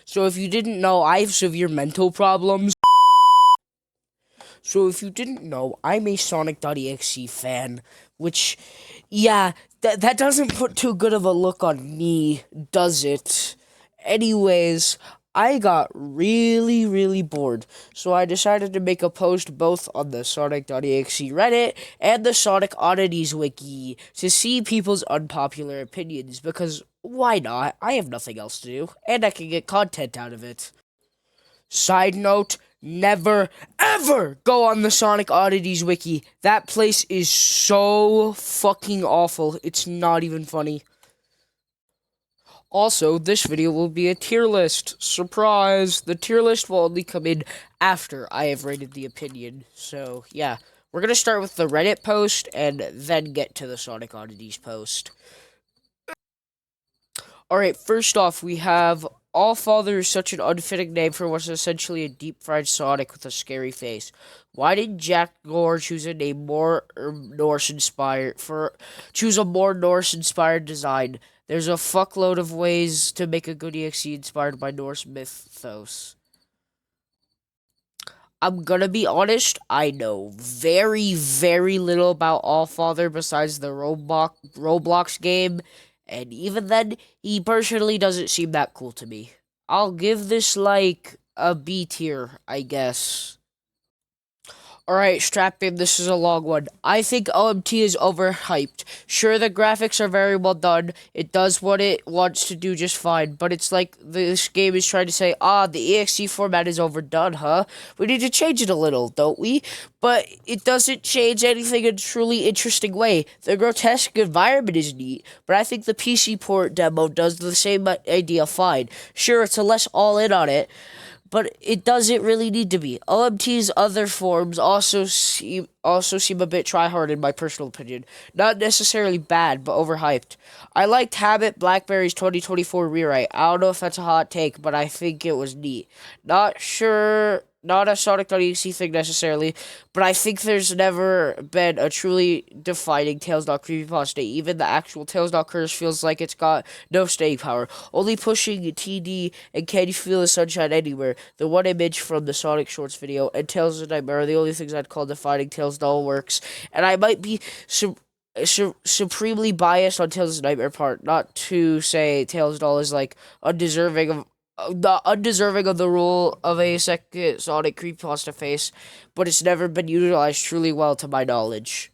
So if you didn't know, I have severe mental problems. So if you didn't know, I'm a Sonic.EXE fan, which, yeah, that doesn't put too good of a look on me, does it? Anyways, I got really, really bored, so I decided to make a post both on the Sonic.exe Reddit and the Sonic Oddities Wiki to see people's unpopular opinions, because why not? I have nothing else to do, and I can get content out of it. Side note, never ever go on the Sonic Oddities Wiki. That place is so fucking awful, it's not even funny. Also, this video will be a tier list. Surprise! The tier list will only come in after I have rated the opinion. So, yeah. We're gonna start with the Reddit post, and then get to the Sonic Oddities post. Alright, first off, we have Allfather is such an unfitting name for what's essentially a deep-fried Sonic with a scary face. Why did Jack Gore choose a name more Norse-inspired choose a more Norse-inspired design? There's a fuckload of ways to make a good EXE inspired by Norse mythos. I'm gonna be honest, I know very, very little about Allfather besides the Roblox game, and even then, he personally doesn't seem that cool to me. I'll give this, like, a B tier, I guess. Alright, strap in, this is a long one. I think OMT is overhyped. Sure, the graphics are very well done. It does what it wants to do just fine. But it's like this game is trying to say, the EXE format is overdone, huh? We need to change it a little, don't we? But it doesn't change anything in a truly interesting way. The grotesque environment is neat, but I think the PC port demo does the same idea fine. Sure, it's a less all-in on it, but it doesn't really need to be. OMT's other forms also seem a bit tryhard in my personal opinion. Not necessarily bad, but overhyped. I liked Habit Blackberry's 2024 rewrite. I don't know if that's a hot take, but I think it was neat. Not sure, not a Sonic.exe thing necessarily, but I think there's never been a truly defining Tails creepypasta. Even the actual Tails Curse feels like it's got no staying power. Only pushing TD and Can You Feel the Sunshine Anywhere, the one image from the Sonic Shorts video, and Tales of Nightmare are the only things I'd call defining Tails doll works. And I might be supremely biased on Tails' Nightmare part, not to say Tails doll is like undeserving of the role of a second Sonic creepypasta face, but it's never been utilized truly well to my knowledge.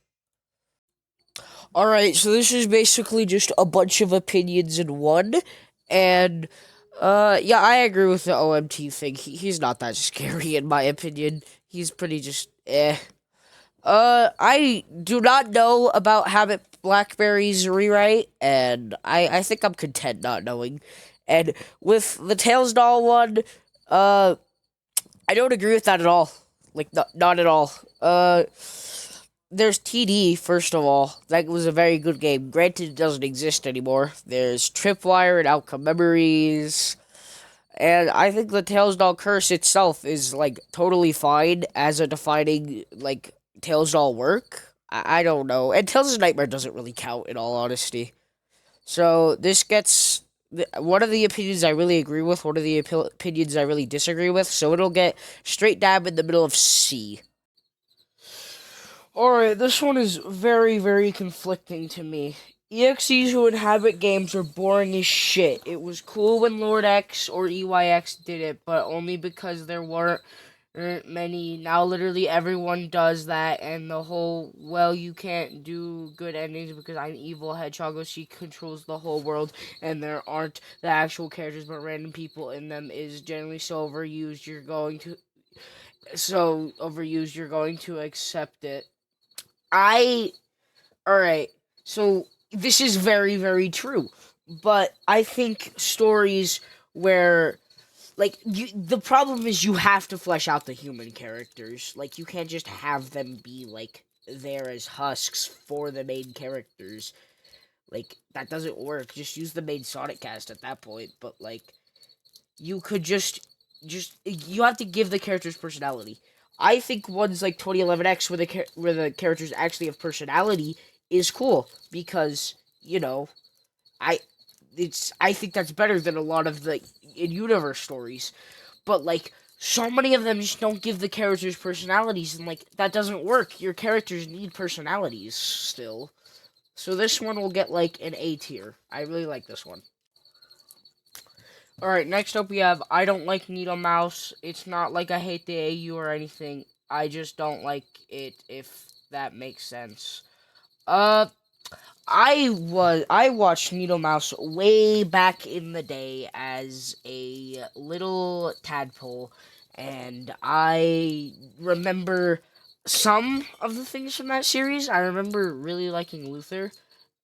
Alright, so this is basically just a bunch of opinions in one, and, yeah, I agree with the OMT thing. He's not that scary, in my opinion. He's pretty just, eh. I do not know about Habit Blackberry's rewrite, and I think I'm content not knowing. And with the Tails doll one, I don't agree with that at all. Like, not at all. There's TD, first of all. That was a very good game. Granted, it doesn't exist anymore. There's Tripwire and Outcome Memories. And I think the Tails Doll Curse itself is, like, totally fine as a defining, like, Tails Doll work. I don't know. And Tails' Nightmare doesn't really count, in all honesty. So, this gets one of the opinions I really agree with, one of the opinions I really disagree with. So, it'll get straight dab in the middle of C. Alright, this one is very, very conflicting to me. EXEs who inhabit games are boring as shit. It was cool when Lord X or EYX did it, but only because there weren't many. Now literally everyone does that, and the whole, well, you can't do good endings because I'm evil hedgehog, she controls the whole world, and there aren't the actual characters but random people in them is generally so overused you're going to accept it. Alright, so this is very, very true. But I think stories where, like, the problem is you have to flesh out the human characters. Like, you can't just have them be, like, there as husks for the main characters. Like, that doesn't work. Just use the main Sonic cast at that point. But, like, you could you have to give the characters personality. I think ones like 2011X where the characters actually have personality is cool because, I it's I think that's better than a lot of the in-universe stories. But like so many of them just don't give the characters personalities, and like that doesn't work. Your characters need personalities still. So this one will get like an A tier. I really like this one. Alright, next up we have I don't like Needle Mouse. It's not like I hate the AU or anything. I just don't like it, if that makes sense. Uh I watched Needle Mouse way back in the day as a little tadpole, and I remember some of the things from that series. I remember really liking Luther,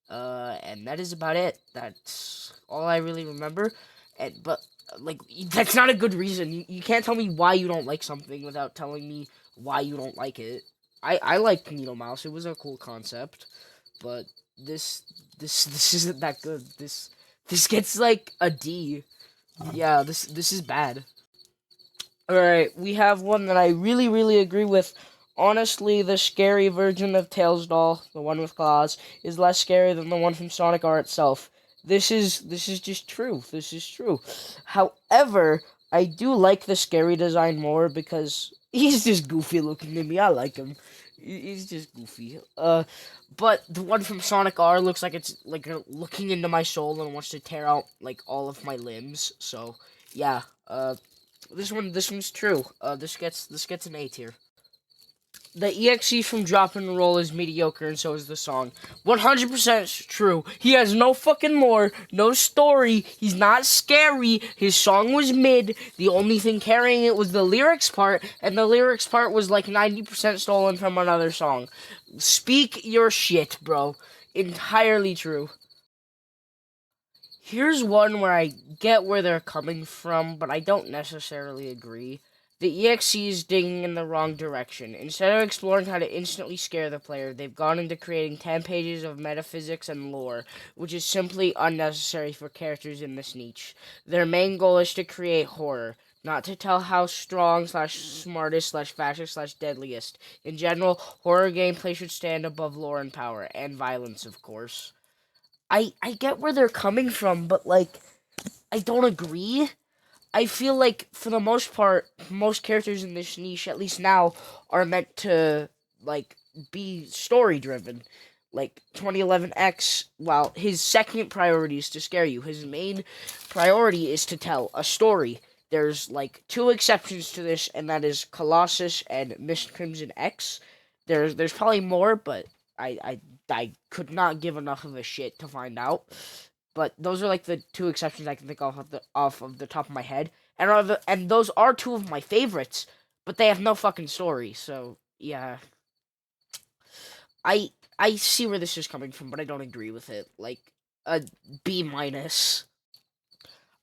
and that is about it. That's all I really remember. And but like that's not a good reason. You can't tell me why you don't like something without telling me why you don't like it. I liked Needle Mouse. It was a cool concept, but this this isn't that good. This gets like a D. Yeah, this is bad. Alright, we have one that I really agree with. Honestly, the scary version of Tails doll, the one with claws, is less scary than the one from Sonic.EXE itself. This is just true. This is true. However, I do like the scary design more because he's just goofy looking to me. I like him. He's just goofy. But the one from Sonic R looks like it's like looking into my soul and wants to tear out like all of my limbs. So yeah. This one's true. This gets an A tier. The EXE from Drop and Roll is mediocre, and so is the song. 100% true. He has no fucking lore, no story. He's not scary. His song was mid. The only thing carrying it was the lyrics part, and the lyrics part was like 90% stolen from another song. Speak your shit, bro. Entirely true. Here's one where I get where they're coming from, but I don't necessarily agree. The EXE is digging in the wrong direction. Instead of exploring how to instantly scare the player, they've gone into creating 10 pages of metaphysics and lore, which is simply unnecessary for characters in this niche. Their main goal is to create horror, not to tell how strong slash smartest slash fastest slash deadliest. In general, horror gameplay should stand above lore and power, and violence, of course. I get where they're coming from, but like I don't agree. I feel like for the most part, most characters in this niche, at least now, are meant to like be story driven. Like 2011X, well, his second priority is to scare you. His main priority is to tell a story. There's like two exceptions to this, and that is Colossus and Mist Crimson X. There's probably more, but I could not give enough of a shit to find out. But those are like the two exceptions I can think of off of the top of my head, and those are two of my favorites. But they have no fucking story, so yeah. I I see where this is coming from, but I don't agree with it. Like a B minus.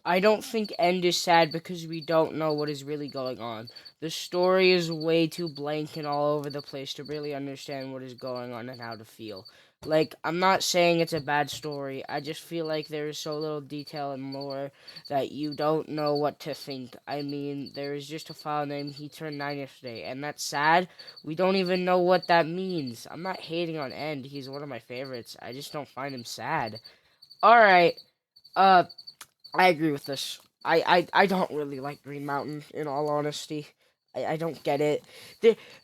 I don't think End is sad because we don't know what is really going on. The story is way too blank and all over the place to really understand what is going on and how to feel. Like, I'm not saying it's a bad story, I just feel like there is so little detail and lore that you don't know what to think. I mean, there is just a file named He Turned 9 yesterday, and that's sad. We don't even know what that means. I'm not hating on End, he's one of my favorites. I just don't find him sad. Alright, uh, I agree with this. I don't really like Green Mountain, in all honesty. I don't get it.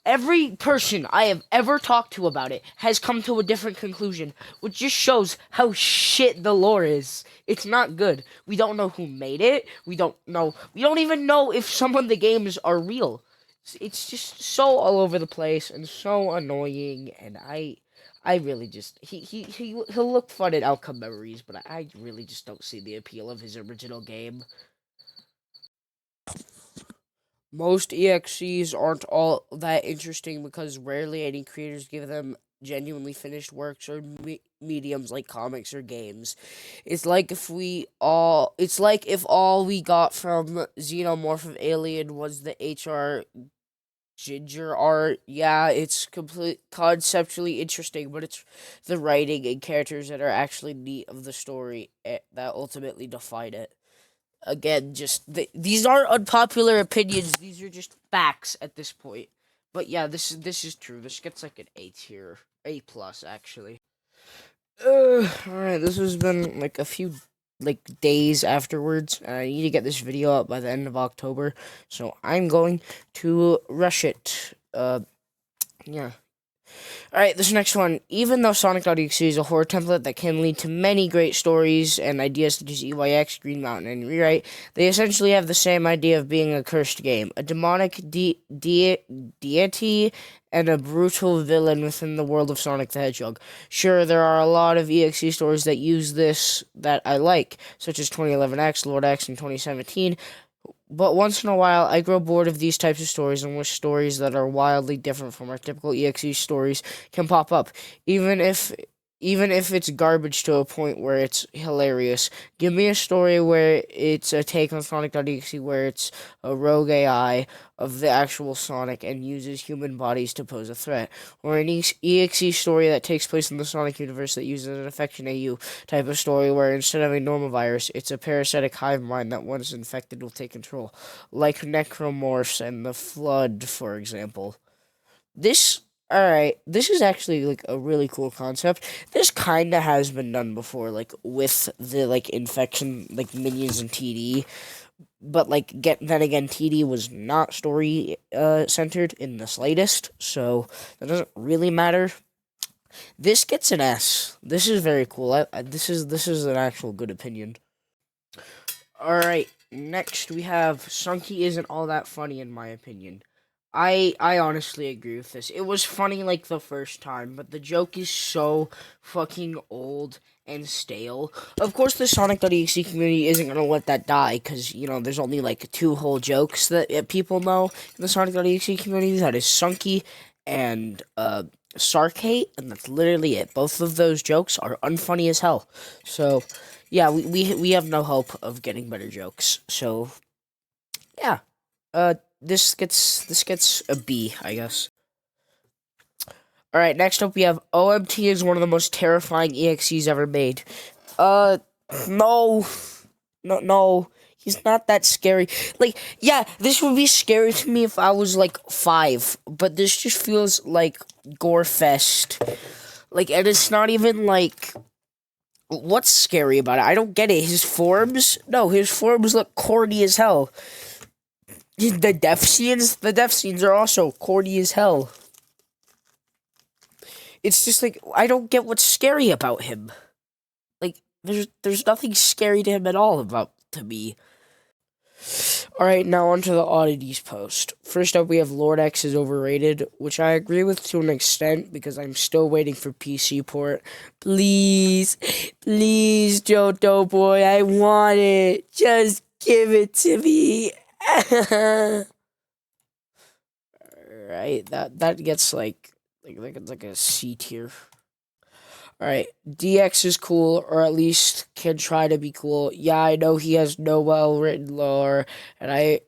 Every person I have ever talked to about it has come to a different conclusion, which just shows how shit the lore is. It's not good. We don't know who made it. We don't know. We don't even know if some of the games are real. It's just so all over the place and so annoying, and I really just he'll look fun at Outcome Memories, but I really just don't see the appeal of his original game. Most EXCs aren't all that interesting because rarely any creators give them genuinely finished works or mediums like comics or games. It's like if all we got from Xenomorph of Alien was the HR ginger art. Yeah, it's complete conceptually interesting, but it's the writing and characters that are actually neat of the story that ultimately define it. Again, these aren't unpopular opinions. These are just facts at this point. But yeah, this is true. This gets like an A tier, A plus actually. All right. This has been like a few like days afterwards. And I need to get this video up by the end of October, so I'm going to rush it. Yeah. Alright, this next one. Even though Sonic.exe is a horror template that can lead to many great stories and ideas such as EYX, Green Mountain, and Rewrite, they essentially have the same idea of being a cursed game. A demonic deity and a brutal villain within the world of Sonic the Hedgehog. Sure, there are a lot of EXE stories that use this that I like, such as 2011X, Lord X, and 2017, but once in a while, I grow bored of these types of stories and wish stories that are wildly different from our typical EXE stories can pop up, even if even if it's garbage to a point where it's hilarious. Give me a story where it's a take on Sonic.exe, where it's a rogue AI of the actual Sonic and uses human bodies to pose a threat, or an EXE story that takes place in the Sonic universe that uses an infection AU type of story where instead of a normal virus, it's a parasitic hive mind that once infected will take control, like Necromorphs and the Flood, for example. This, alright, this is actually like a really cool concept. This kinda has been done before, like with the like infection, like minions and TD. But like then again, TD was not story centered in the slightest, so that doesn't really matter. This gets an S. This is very cool. This is an actual good opinion. All right, next we have Sunky isn't all that funny in my opinion. I honestly agree with this. It was funny like the first time, but the joke is so fucking old and stale. Of course, the Sonic.exe community isn't gonna let that die because there's only like two whole jokes that people know in the Sonic.exe community. That is Sunky and Sarcate, and that's literally it. Both of those jokes are unfunny as hell. So yeah, we have no hope of getting better jokes. So yeah, this gets a B, I guess. All right, next up we have OMT is one of the most terrifying EXEs ever made. Uh, no, no. He's not that scary. Like, yeah, this would be scary to me if I was like 5, but this just feels like gore fest. Like, and it's not even like what's scary about it? I don't get it. His forms? No, his forms look corny as hell. The death scenes are also corny as hell. It's just like I don't get what's scary about him. Like there's nothing scary to him at all about to me. Alright, now onto the oddities post. First up we have Lord X is overrated, which I agree with to an extent because I'm still waiting for PC port. Please, please, Johto boy, I want it. Just give it to me. Right, that gets like a C tier. Alright, DX is cool, or at least can try to be cool. Yeah, I know he has no well-written lore, and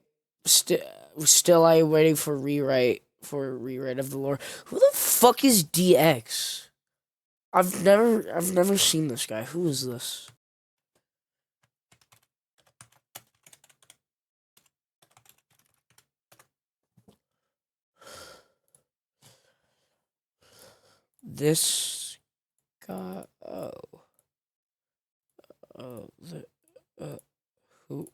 still I am waiting for a rewrite of the lore. Who the fuck is DX? I've never seen this guy. Who is this? This guy. Oh, uh, who?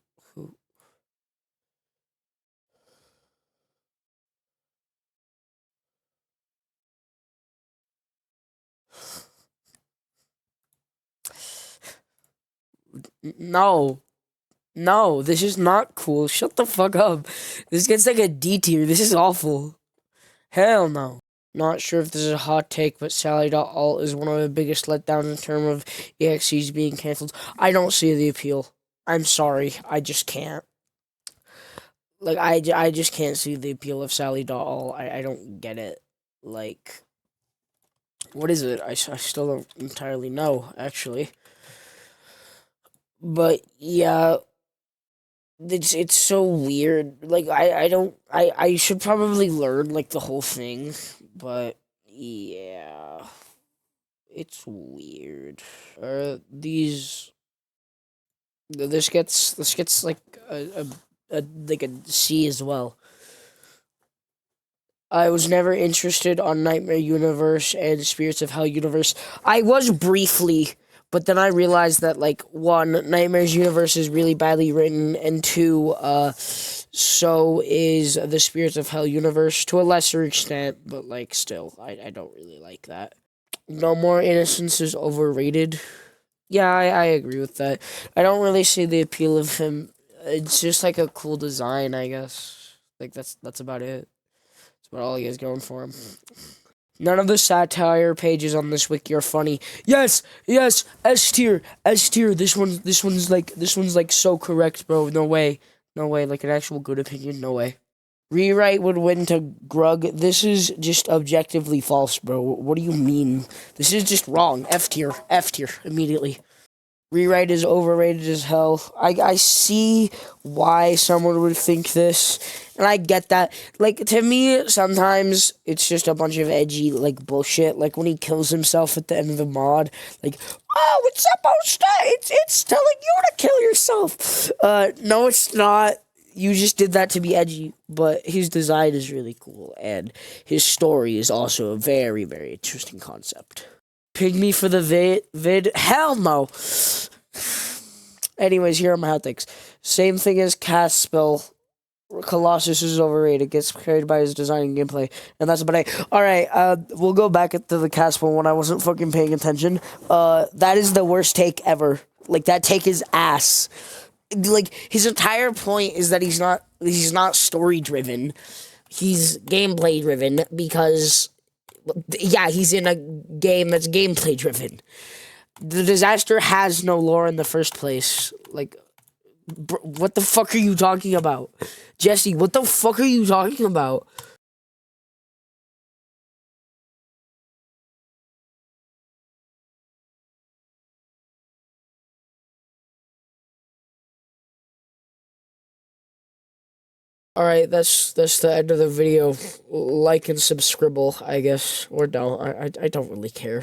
No, no, this is not cool. Shut the fuck up. This gets like a D tier. This is awful. Hell no. Not sure if this is a hot take, but Sally.alt is one of the biggest letdowns in terms of EXEs being cancelled. I don't see the appeal. I'm sorry. I just can't. Like, I just can't see the appeal of Sally.alt. I don't get it. Like, what is it? I still don't entirely know, actually. But, yeah, it's so weird. Like, I should probably learn, like, the whole thing. But, yeah. It's weird. These this gets like a C as well. I was never interested on Nightmare Universe and Spirits of Hell Universe. I was briefly, But then I realized that, like, one, Nightmare's universe is really badly written, and two, so is the Spirits of Hell universe to a lesser extent, but, like, still, I don't really like that. No More Innocence is overrated. Yeah, I agree with that. I don't really see the appeal of him. It's just like a cool design, I guess. Like that's about it. That's about all he has going for him. None of the satire pages on this wiki are funny. Yes, yes, S tier, S tier. This one's like so correct, bro. No way, no way. Like an actual good opinion. No way. Rewrite would win to Grug. This is just objectively false, bro. What do you mean? This is just wrong. F tier immediately. Rewrite is overrated as hell. I see why someone would think this, and I get that. Like, to me, sometimes it's just a bunch of edgy, like, bullshit. Like, when he kills himself at the end of the mod, like, oh, it's supposed to, it's telling you to kill yourself. No, it's not. You just did that to be edgy, but his design is really cool, and his story is also a very, very interesting concept. Pygmy for the vid? Hell no! Anyways, here are my hot takes. Same thing as Cast Spell. Colossus is overrated. Gets carried by his design and gameplay. And that's about it. Alright, we'll go back to the Cast Spell when I wasn't fucking paying attention. That is the worst take ever. Like, that take is ass. Like, his entire point is that he's not story driven. He's gameplay driven because, yeah, he's in a game that's gameplay driven. The disaster has no lore in the first place. Like, what the fuck are you talking about? Jesse, what the fuck are you talking about? Alright, that's the end of the video. Like and subscribe, I guess. Or don't. I don't really care.